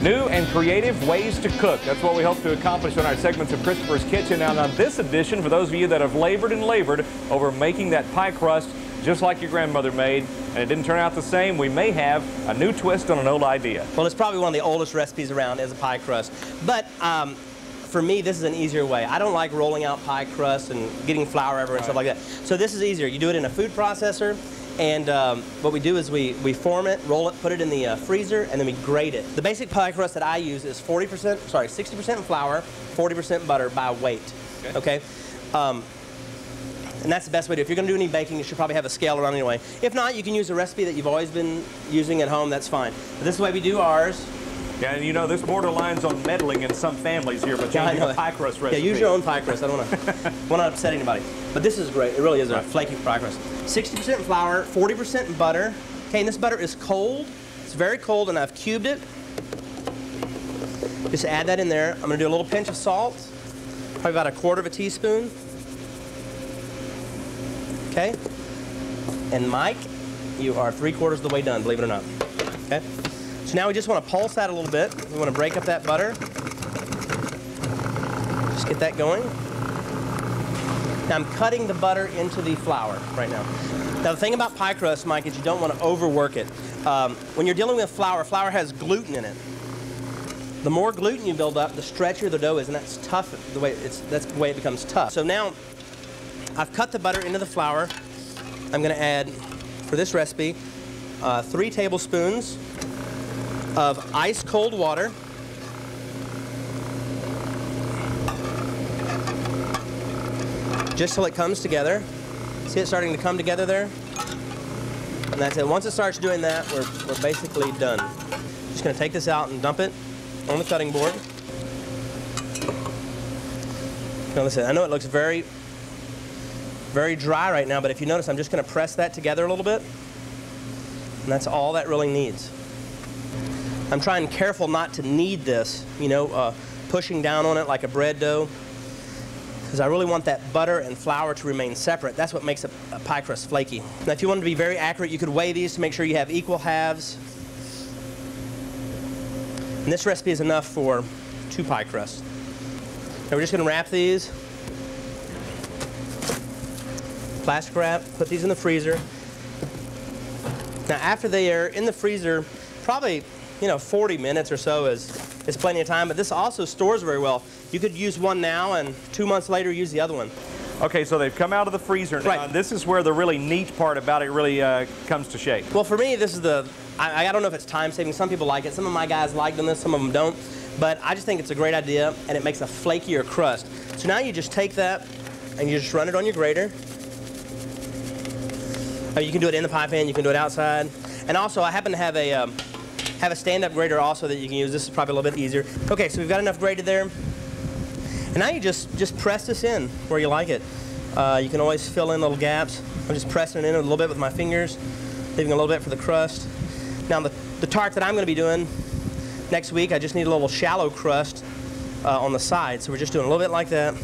New and creative ways to cook. That's what we hope to accomplish on our segments of Christopher's Kitchen. Now, on this edition, for those of you that have labored and labored over making that pie crust just like your grandmother made, and it didn't turn out the same, we may have a new twist on an old idea. Well, it's probably one of the oldest recipes around as a pie crust. But for me, this is an easier way. I don't like rolling out pie crust and getting flour everywhere and stuff like that. So this is easier. You do it in a food processor. And what we do is we form it, roll it, put it in the freezer, and then we grate it. The basic pie crust that I use is 60% flour, 40% butter by weight. Okay? And that's the best way to do it. If you're going to do any baking, you should probably have a scale around anyway. If not, you can use a recipe that you've always been using at home. That's fine. But this is the way we do ours. Yeah, and you know, this borderlines on meddling in some families here, but changing a pie crust recipe. Yeah, use your own pie crust. I don't want to upset anybody. But this is great. It really is a flaky pie crust. 60% flour, 40% butter. Okay, and this butter is cold. It's very cold, and I've cubed it. Just add that in there. I'm going to do a little pinch of salt, probably about 1/4 teaspoon. Okay? And Mike, you are 3/4 of the way done, believe it or not. Okay? So now we just want to pulse that a little bit. We want to break up that butter. Just get that going. Now I'm cutting the butter into the flour right now. Now the thing about pie crust, Mike, is you don't want to overwork it. When you're dealing with flour, flour has gluten in it. The more gluten you build up, the stretchier the dough is, and that's tough. That's the way it becomes tough. So now I've cut the butter into the flour. I'm going to add, for this recipe, 3 tablespoons of ice cold water. Just till it comes together. See it starting to come together there? And that's it. Once it starts doing that, we're basically done. Just going to take this out and dump it on the cutting board. Now listen, I know it looks very dry right now, but if you notice, I'm just going to press that together a little bit. And that's all that really needs. I'm trying careful not to knead this, you know, pushing down on it like a bread dough, because I really want that butter and flour to remain separate. That's what makes a pie crust flaky. Now, if you wanted to be very accurate, you could weigh these to make sure you have equal halves. And this recipe is enough for 2 pie crusts. Now we're just going to wrap these. Plastic wrap, put these in the freezer. Now after they are in the freezer, probably 40 minutes or so is plenty of time, but this also stores very well. You could use one now and 2 months later use the other one. Okay, so they've come out of the freezer now. Right. This is where the really neat part about it really comes to shape. Well, for me, this is I don't know if it's time saving. Some people like it. Some of my guys like doing this, some of them don't. But I just think it's a great idea, and it makes a flakier crust. So now you just take that and you just run it on your grater. You can do it in the pie pan, you can do it outside. And also, I happen to have a stand-up grater also that you can use. This is probably a little bit easier. Okay, so we've got enough grated there. And now you just press this in where you like it. You can always fill in little gaps. I'm just pressing it in a little bit with my fingers, leaving a little bit for the crust. Now the tart that I'm going to be doing next week, I just need a little shallow crust on the side. So we're just doing a little bit like that.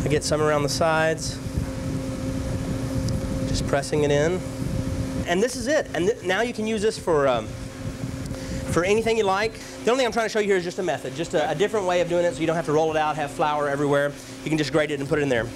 I get some around the sides. Just pressing it in. And this is it. And now you can use this for anything you like. The only thing I'm trying to show you here is just a method, just a different way of doing it so you don't have to roll it out, have flour everywhere. You can just grate it and put it in there.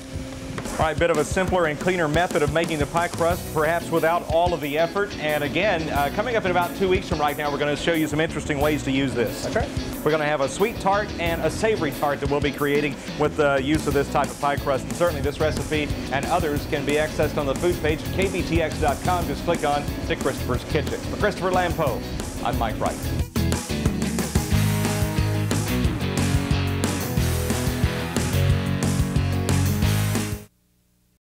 All right, a bit of a simpler and cleaner method of making the pie crust, perhaps without all of the effort. And again, coming up in about 2 weeks from right now, we're going to show you some interesting ways to use this. That's right. We're going to have a sweet tart and a savory tart that we'll be creating with the use of this type of pie crust. And certainly this recipe and others can be accessed on the food page at kbtx.com. Just click on to Christopher's Kitchen. For Christopher Lampo, I'm Mike Wright.